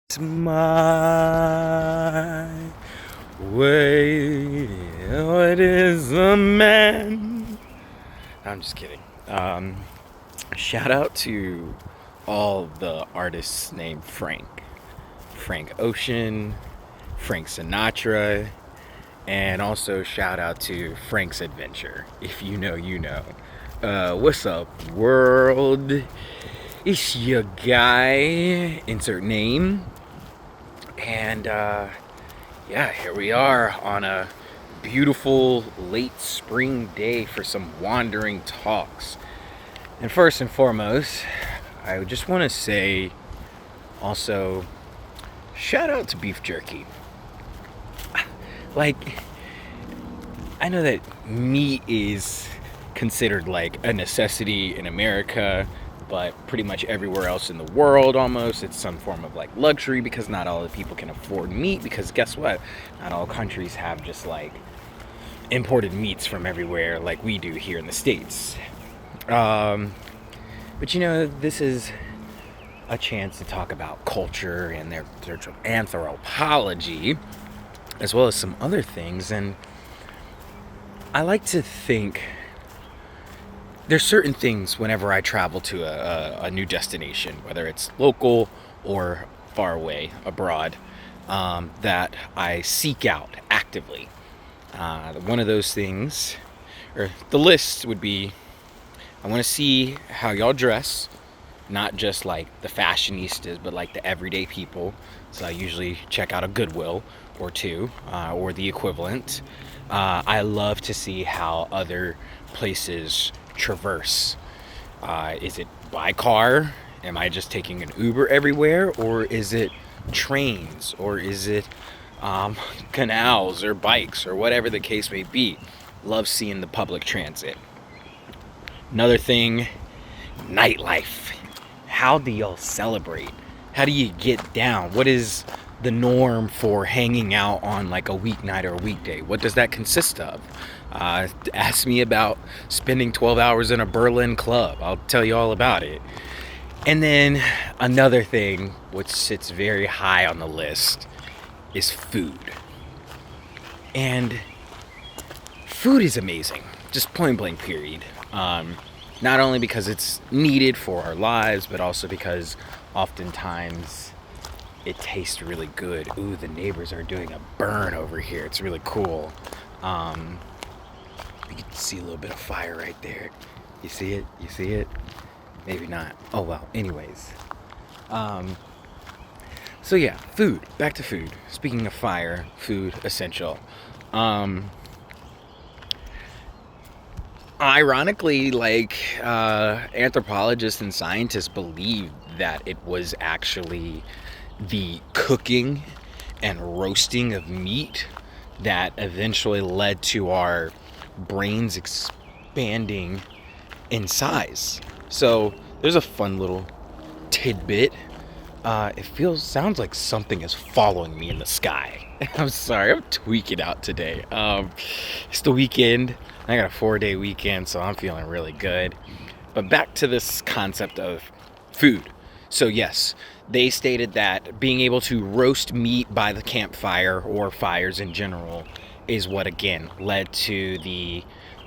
It's my way. What is a man? I'm just kidding. Shout out to all the artists named Frank. Frank Ocean, Frank Sinatra, and also shout out to Frank's Adventure. If you know, you know. What's up, world? It's your guy, insert name. And yeah, here we are on a beautiful late spring day for some wandering talks. And first and foremost, I just want to say also shout out to beef jerky. Like, I know that meat is considered like a necessity in America, but pretty much everywhere else in the world almost it's some form of like luxury, because not all the people can afford meat, because guess what, not all countries have just like imported meats from everywhere like we do here in the States. But you know, this is a chance to talk about culture and their anthropology, as well as some other things. And I like to think there's certain things whenever I travel to a new destination, whether it's local or far away abroad, that I seek out actively. One of those things, or the list would be, I want to see how y'all dress, not just like the fashionistas, but like the everyday people. So I usually check out a Goodwill or two, or the equivalent. I love to see how other places traverse. Is it by car? Am I just taking an Uber everywhere? Or is it trains? Or is it canals or bikes or whatever the case may be? Love seeing the public transit. Another thing, nightlife. How do y'all celebrate? How do you get down? What is the norm for hanging out on like a weeknight or a weekday? What does that consist of? Ask me about spending 12 hours in a Berlin club. I'll tell you all about it. And then another thing which sits very high on the list is food. And food is amazing, just point blank period. Not only because it's needed for our lives, but also because oftentimes it tastes really good. Ooh, the neighbors are doing a burn over here. It's really cool. You can see a little bit of fire right there. You see it? You see it? Maybe not. Oh well. Anyways. So yeah, food. Back to food. Speaking of fire, food essential. Ironically, like anthropologists and scientists believe that it was actually the cooking and roasting of meat that eventually led to our brains expanding in size. So there's a fun little tidbit. Sounds like something is following me in the sky. I'm sorry, I'm tweaking out today. It's the weekend. I got a 4-day weekend, so I'm feeling really good. But back to this concept of food. So yes, they stated that being able to roast meat by the campfire, or fires in general, is what again led to the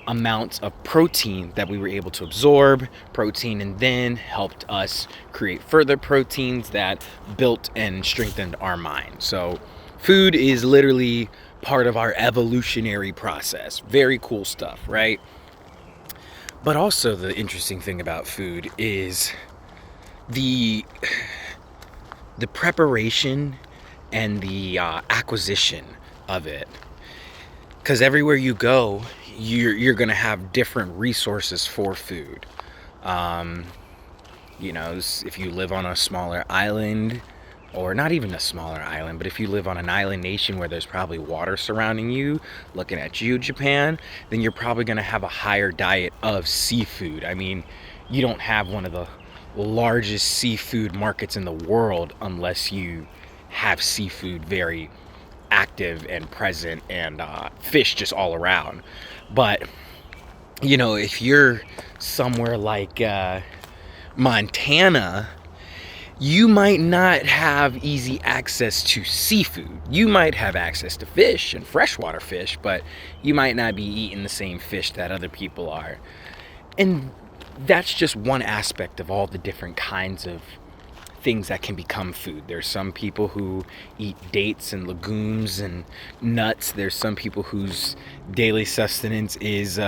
amounts of protein that we were able to absorb, protein, and then helped us create further proteins that built and strengthened our mind. So food is literally part of our evolutionary process. Very cool stuff, right? But also the interesting thing about food is the preparation and the acquisition of it. Because everywhere you go, you're gonna have different resources for food. You know, if you live on a smaller island, or not even a smaller island, but if you live on an island nation where there's probably water surrounding you, looking at you, Japan, then you're probably gonna have a higher diet of seafood. I mean, you don't have one of the largest seafood markets in the world unless you have seafood very active and present, and fish just all around. But you know, if you're somewhere like Montana, You might not have easy access to seafood. You might have access to fish and freshwater fish, but you might not be eating the same fish that other people are. And that's just one aspect of all the different kinds of things that can become food. There's some people who eat dates and legumes and nuts. There's some people whose daily sustenance is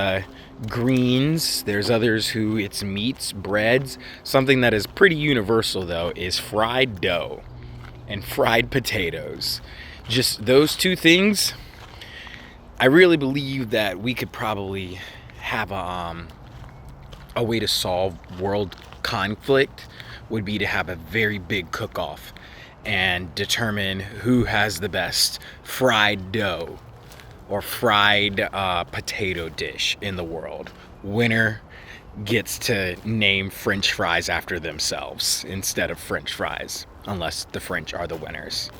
greens. There's others who it's meats, breads. Something that is pretty universal, though, is fried dough and fried potatoes. Just those two things, I really believe that we could probably have a way to solve world conflict would be to have a very big cook-off and determine who has the best fried dough or fried potato dish in the world. Winner gets to name French fries after themselves instead of French fries, unless the French are the winners.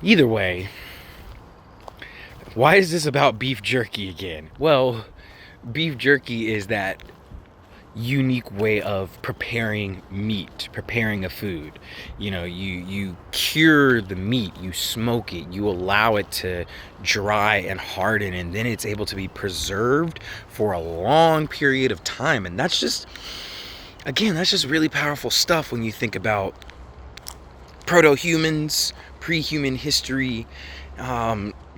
Either way, why is this about beef jerky again? Well, beef jerky is that unique way of preparing meat, preparing a food. You know, you cure the meat, you smoke it, you allow it to dry and harden, and then it's able to be preserved for a long period of time. And that's just, again, that's just really powerful stuff when you think about proto-humans, pre-human history,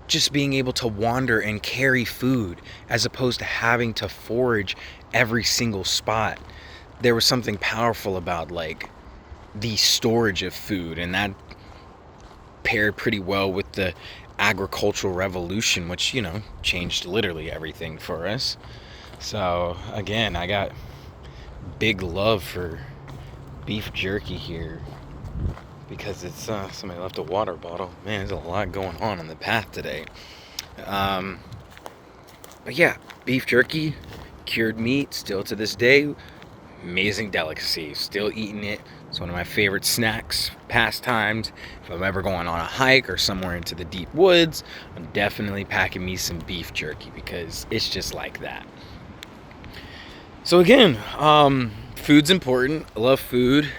just being able to wander and carry food as opposed to having to forage every single spot. There was something powerful about like the storage of food, and that paired pretty well with the agricultural revolution, which, you know, changed literally everything for us. So again, I got big love for beef jerky here because it's somebody left a water bottle. Man, there's a lot going on in the path today. But yeah, beef jerky, cured meat, still to this day, amazing delicacy. Still eating it. It's one of my favorite snacks, pastimes. If I'm ever going on a hike or somewhere into the deep woods, I'm definitely packing me some beef jerky because it's just like that. So again, food's important. I love food.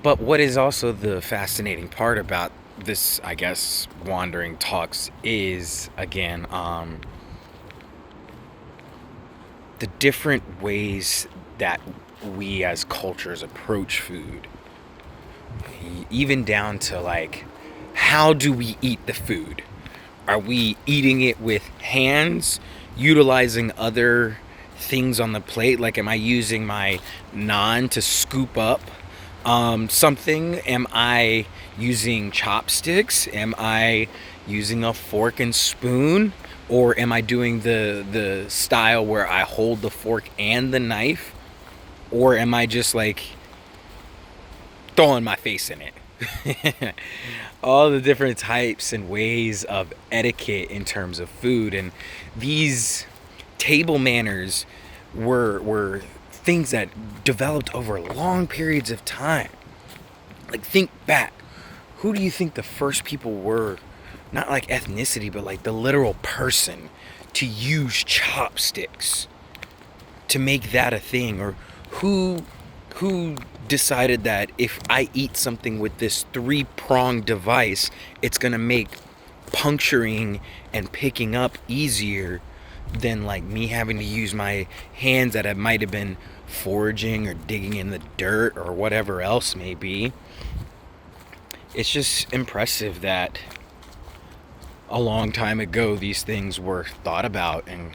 But what is also the fascinating part about this, I guess, wandering talks is, again, the different ways that we as cultures approach food. Even down to like, how do we eat the food? Are we eating it with hands, utilizing other things on the plate? Like, am I using my naan to scoop up something? Am I using chopsticks? Am I using a fork and spoon? Or am I doing the style where I hold the fork and the knife? Or am I just like throwing my face in it? All the different types and ways of etiquette in terms of food, and these table manners were things that developed over long periods of time. Like, think back. Who do you think the first people were? Not like ethnicity, but like the literal person to use chopsticks to make that a thing? Or who decided that if I eat something with this 3-pronged device, it's gonna make puncturing and picking up easier than like me having to use my hands that I might have been foraging or digging in the dirt or whatever else may be. It's just impressive that a long time ago these things were thought about and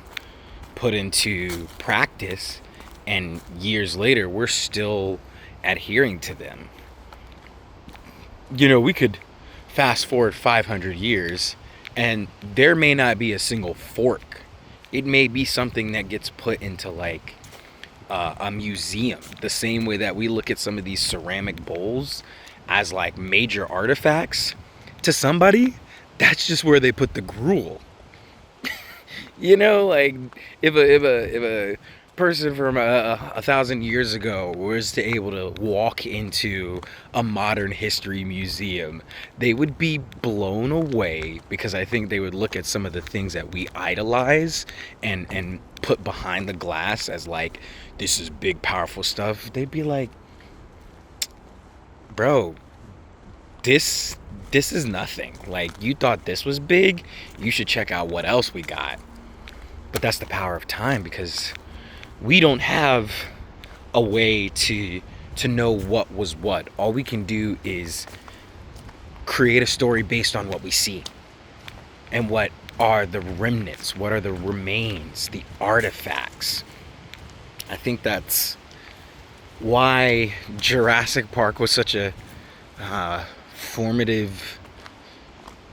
put into practice, and years later we're still adhering to them. You know, we could fast forward 500 years and there may not be a single fork. It may be something that gets put into like a museum, the same way that we look at some of these ceramic bowls as like major artifacts. To somebody, that's just where they put the gruel. You know, like if a person from 1,000 years ago was to able to walk into a modern history museum, they would be blown away, because I think they would look at some of the things that we idolize and put behind the glass as like, this is big powerful stuff. They'd be like, bro, this this is nothing. Like, you thought this was big, you should check out what else we got. But that's the power of time, because we don't have a way to know what was what. All we can do is create a story based on what we see, and what are the remnants, what are the remains, the artifacts. I think that's why Jurassic Park was such a formative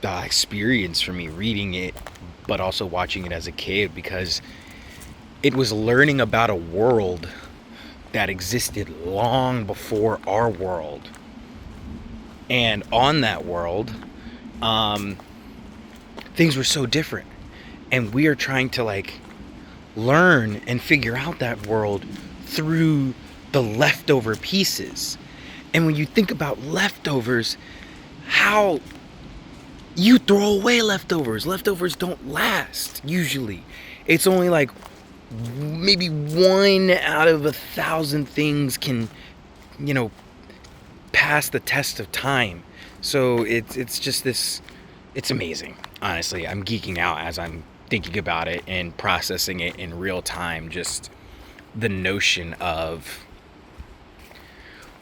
experience for me, reading it but also watching it as a kid, because it was learning about a world that existed long before our world. And on that world, things were so different. And we are trying to like learn and figure out that world through the leftover pieces. And when you think about leftovers, how you throw away leftovers. Leftovers don't last, usually. It's only like maybe 1 out of 1,000 things can, pass the test of time. So it's just this, it's amazing. Honestly, I'm geeking out as I'm thinking about it and processing it in real time. Just the notion of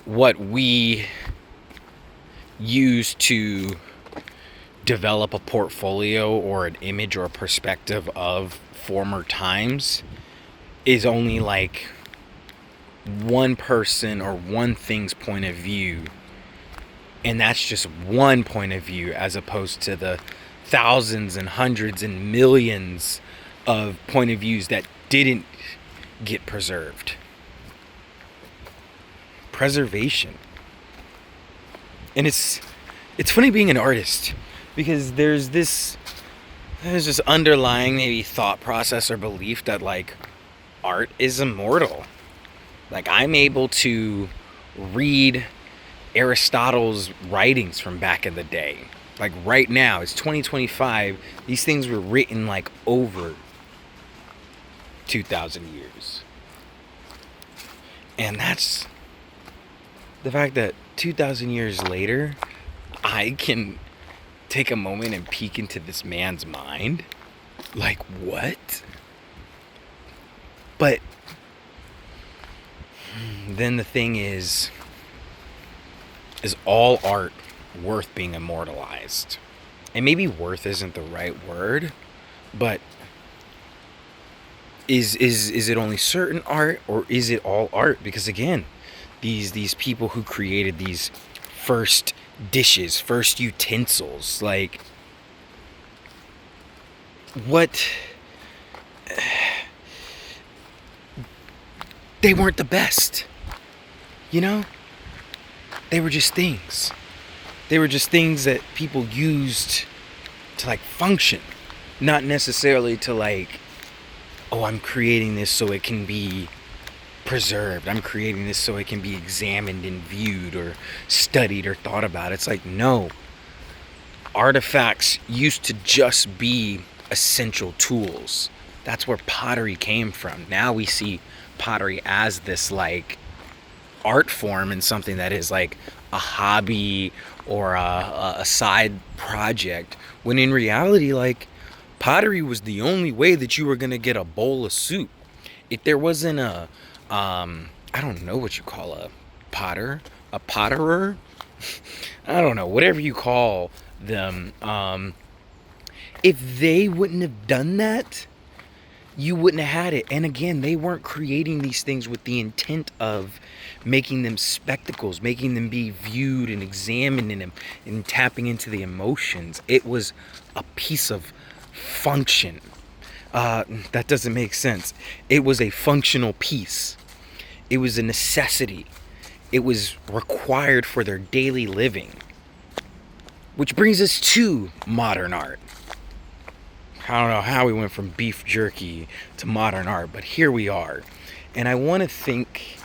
what we use to develop a portfolio or an image or a perspective of former times is only like one person or one thing's point of view. And that's just one point of view, as opposed to the thousands and hundreds and millions of point of views that didn't get preserved. Preservation. And it's funny being an artist, because there's this underlying maybe thought process or belief that like art is immortal. Like, I'm able to read Aristotle's writings from back in the day. Like, right now, it's 2025. These things were written like over 2,000 years. And that's the fact that 2,000 years later, I can take a moment and peek into this man's mind. Like, what? But then the thing is all art worth being immortalized? And maybe worth isn't the right word, but is it only certain art, or is it all art? Because again, these people who created these first dishes, first utensils, like, what? They weren't the best, They were just things. They were just things that people used to like function, not necessarily to like, oh, I'm creating this so it can be preserved. I'm creating this so it can be examined and viewed or studied or thought about. It's like, no. Artifacts used to just be essential tools. That's where pottery came from. Now we see pottery as this like art form and something that is like a hobby or a side project, when in reality, like, pottery was the only way that you were gonna get a bowl of soup. If there wasn't a I don't know what you call a potter, a potterer, I don't know, whatever you call them, if they wouldn't have done that, you wouldn't have had it. And again, they weren't creating these things with the intent of making them spectacles, making them be viewed and examined and tapping into the emotions. It was a piece of function. That doesn't make sense. It was a functional piece. It was a necessity. It was required for their daily living. Which brings us to modern art. I don't know how we went from beef jerky to modern art, but here we are. And I want to think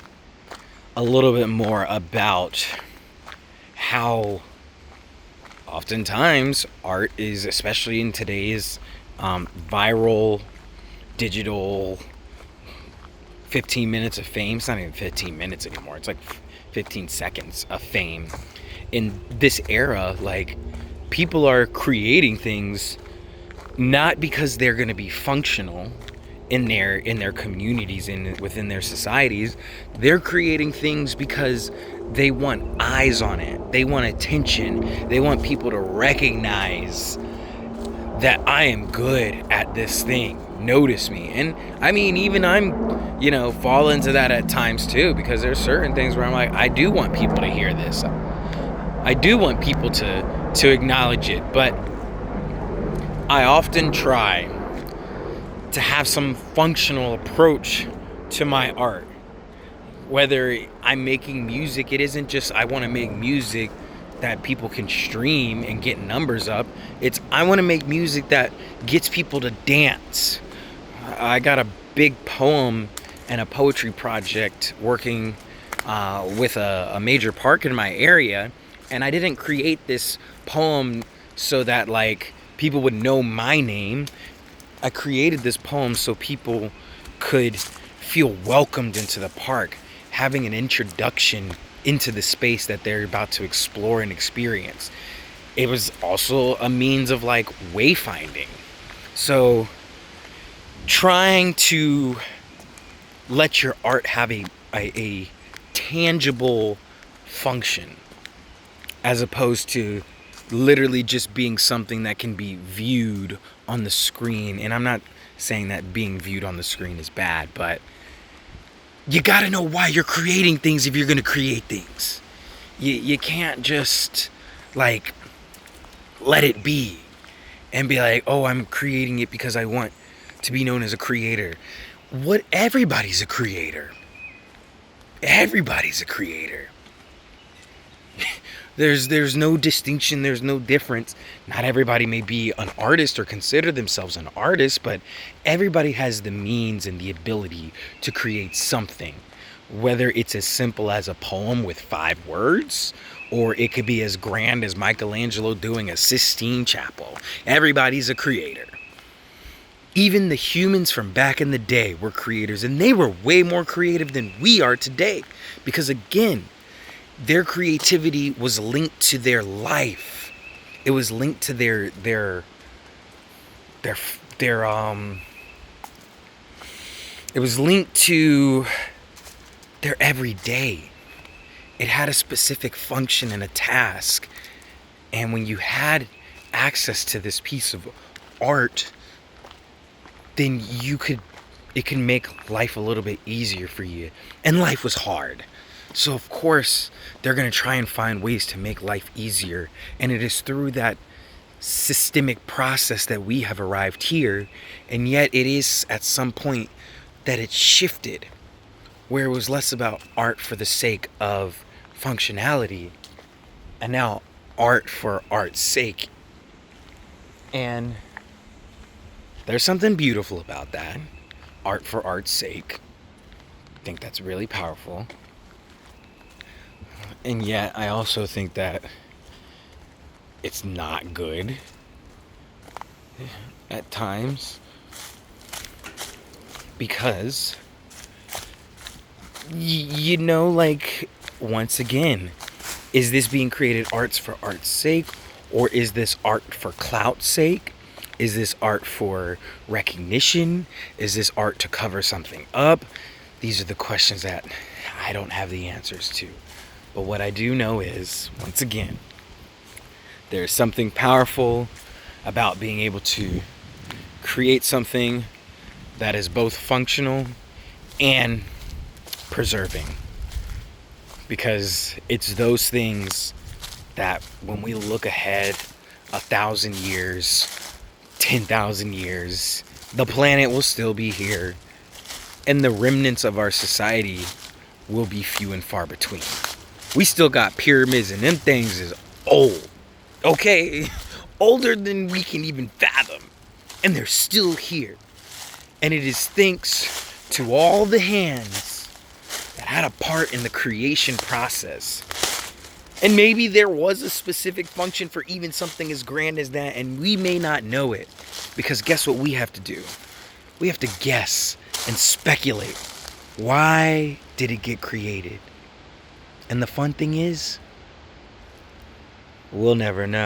a little bit more about how oftentimes art is, especially in today's viral, digital 15 minutes of fame. It's not even 15 minutes anymore. It's like 15 seconds of fame. In this era, like, people are creating things not because they're going to be functional in their communities, within their societies. They're creating things because they want eyes on it. They want attention. They want people to recognize that I am good at this thing. Notice me. And I mean, even I'm, fall into that at times too, because there's certain things where I'm like, I do want people to hear this. I do want people to acknowledge it, but I often try to have some functional approach to my art. Whether I'm making music, it isn't just I want to make music that people can stream and get numbers up. It's I want to make music that gets people to dance. I got a big poem and a poetry project working with a major park in my area, and I didn't create this poem so that like people would know my name. I created this poem so people could feel welcomed into the park, having an introduction into the space that they're about to explore and experience. It was also a means of like wayfinding. So trying to let your art have a tangible function, as opposed to literally just being something that can be viewed on the screen. And I'm not saying that being viewed on the screen is bad, but you gotta know why you're creating things if you're gonna create things. You can't just like let it be and be like, oh, I'm creating it because I want to be known as a creator. Everybody's a creator. Everybody's a creator. There's no distinction, there's no difference. Not everybody may be an artist or consider themselves an artist, but everybody has the means and the ability to create something. Whether it's as simple as a poem with 5 words, or it could be as grand as Michelangelo doing a Sistine Chapel. Everybody's a creator. Even the humans from back in the day were creators, and they were way more creative than we are today. Because again, their creativity was linked to their life. It was linked to their it was linked to their everyday. It had a specific function and a task. And when you had access to this piece of art, then it can make life a little bit easier for you. And life was hard. So of course, they're going to try and find ways to make life easier. And it is through that systemic process that we have arrived here. And yet it is at some point that it shifted, where it was less about art for the sake of functionality, and now art for art's sake. And there's something beautiful about that. Art for art's sake. I think that's really powerful. And yet, I also think that it's not good at times, because, like, once again, is this being created arts for art's sake, or is this art for clout's sake? Is this art for recognition? Is this art to cover something up? These are the questions that I don't have the answers to. But what I do know is, once again, there's something powerful about being able to create something that is both functional and preserving. Because it's those things that when we look ahead 1,000 years, 10,000 years, the planet will still be here, and the remnants of our society will be few and far between. We still got pyramids, and them things is old. Okay? Older than we can even fathom. And they're still here. And it is thanks to all the hands that had a part in the creation process. And maybe there was a specific function for even something as grand as that, and we may not know it. Because guess what we have to do? We have to guess and speculate. Why did it get created? And the fun thing is, we'll never know.